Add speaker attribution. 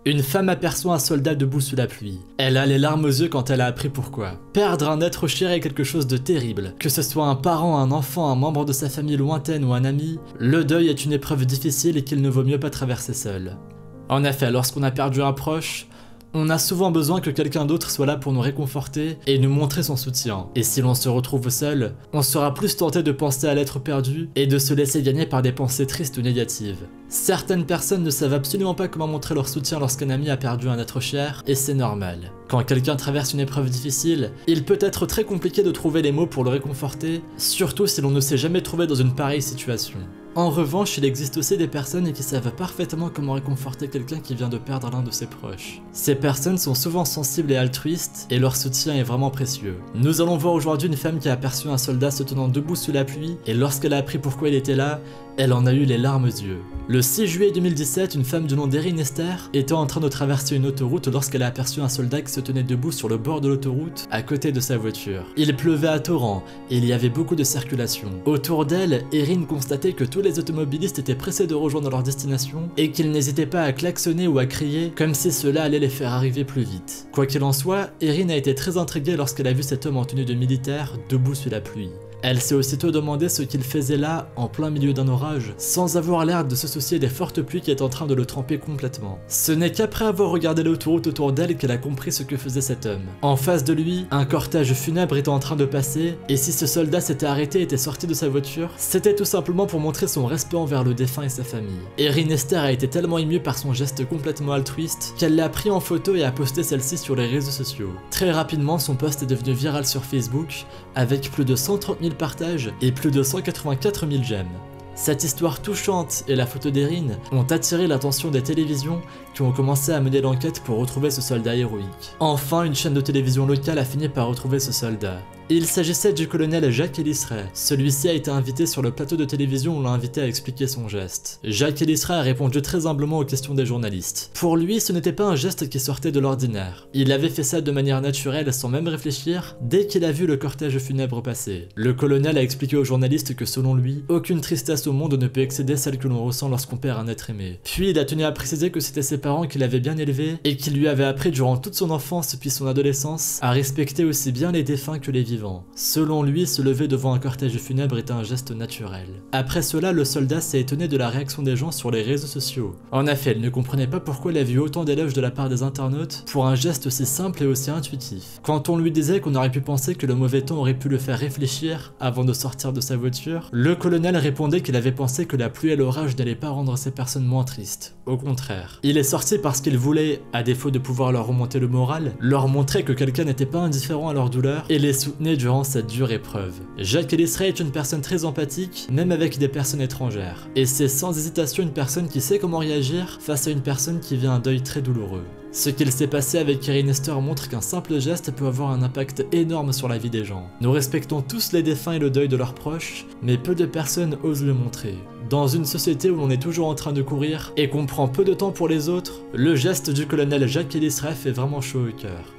Speaker 1: Une femme aperçoit un soldat debout sous la pluie. Elle a les larmes aux yeux quand elle a appris pourquoi. Perdre un être cher est quelque chose de terrible. Que ce soit un parent, un enfant, un membre de sa famille lointaine ou un ami, le deuil est une épreuve difficile et qu'il ne vaut mieux pas traverser seul. En effet, lorsqu'on a perdu un proche, on a souvent besoin que quelqu'un d'autre soit là pour nous réconforter et nous montrer son soutien. Et si l'on se retrouve seul, on sera plus tenté de penser à l'être perdu et de se laisser gagner par des pensées tristes ou négatives. Certaines personnes ne savent absolument pas comment montrer leur soutien lorsqu'un ami a perdu un être cher, et c'est normal. Quand quelqu'un traverse une épreuve difficile, il peut être très compliqué de trouver les mots pour le réconforter, surtout si l'on ne s'est jamais trouvé dans une pareille situation. En revanche, il existe aussi des personnes qui savent parfaitement comment réconforter quelqu'un qui vient de perdre l'un de ses proches. Ces personnes sont souvent sensibles et altruistes, et leur soutien est vraiment précieux. Nous allons voir aujourd'hui une femme qui a aperçu un soldat se tenant debout sous la pluie, et lorsqu'elle a appris pourquoi il était là, elle en a eu les larmes aux yeux. Le 6 juillet 2017, une femme du nom d'Erin Esther était en train de traverser une autoroute lorsqu'elle a aperçu un soldat qui se tenait debout sur le bord de l'autoroute, à côté de sa voiture. Il pleuvait à torrent, et il y avait beaucoup de circulation. Autour d'elle, Erin constatait que tous les automobilistes étaient pressés de rejoindre leur destination, et qu'ils n'hésitaient pas à klaxonner ou à crier, comme si cela allait les faire arriver plus vite. Quoi qu'il en soit, Erin a été très intriguée lorsqu'elle a vu cet homme en tenue de militaire, debout sous la pluie. Elle s'est aussitôt demandé ce qu'il faisait là, en plein milieu d'un orage, sans avoir l'air de se soucier des fortes pluies qui étaient en train de le tremper complètement. Ce n'est qu'après avoir regardé l'autoroute autour d'elle qu'elle a compris ce que faisait cet homme. En face de lui, un cortège funèbre était en train de passer, et si ce soldat s'était arrêté et était sorti de sa voiture, c'était tout simplement pour montrer son respect envers le défunt et sa famille. Erin Esther a été tellement émue par son geste complètement altruiste qu'elle l'a pris en photo et a posté celle-ci sur les réseaux sociaux. Très rapidement, son post est devenu viral sur Facebook, avec plus de 130 000 partages et plus de 184 000 j'aime. Cette histoire touchante et la photo d'Erin ont attiré l'attention des télévisions qui ont commencé à mener l'enquête pour retrouver ce soldat héroïque. Enfin, une chaîne de télévision locale a fini par retrouver ce soldat. Il s'agissait du colonel Jacques Ellisray. Celui-ci a été invité sur le plateau de télévision où on l'a invité à expliquer son geste. Jacques Ellisray a répondu très humblement aux questions des journalistes. Pour lui, ce n'était pas un geste qui sortait de l'ordinaire. Il avait fait ça de manière naturelle sans même réfléchir dès qu'il a vu le cortège funèbre passer. Le colonel a expliqué aux journalistes que selon lui, aucune tristesse au monde ne peut excéder celle que l'on ressent lorsqu'on perd un être aimé. Puis il a tenu à préciser que c'était ses parents qui l'avaient bien élevé et qui lui avaient appris durant toute son enfance puis son adolescence à respecter aussi bien les défunts que les vivants. Selon lui, se lever devant un cortège funèbre était un geste naturel. Après cela, le soldat s'est étonné de la réaction des gens sur les réseaux sociaux. En effet, il ne comprenait pas pourquoi il avait eu autant d'éloges de la part des internautes pour un geste aussi simple et aussi intuitif. Quand on lui disait qu'on aurait pu penser que le mauvais temps aurait pu le faire réfléchir avant de sortir de sa voiture, le colonel répondait qu'il avait pensé que la pluie et l'orage n'allaient pas rendre ces personnes moins tristes. Au contraire. Il est sorti parce qu'il voulait, à défaut de pouvoir leur remonter le moral, leur montrer que quelqu'un n'était pas indifférent à leur douleur et les soutenait durant cette dure épreuve. Jacques Ellisray est une personne très empathique, même avec des personnes étrangères. Et c'est sans hésitation une personne qui sait comment réagir face à une personne qui vit un deuil très douloureux. Ce qu'il s'est passé avec Erin Esther montre qu'un simple geste peut avoir un impact énorme sur la vie des gens. Nous respectons tous les défunts et le deuil de leurs proches, mais peu de personnes osent le montrer. Dans une société où l'on est toujours en train de courir et qu'on prend peu de temps pour les autres, le geste du colonel Jacques Ellisray fait vraiment chaud au cœur.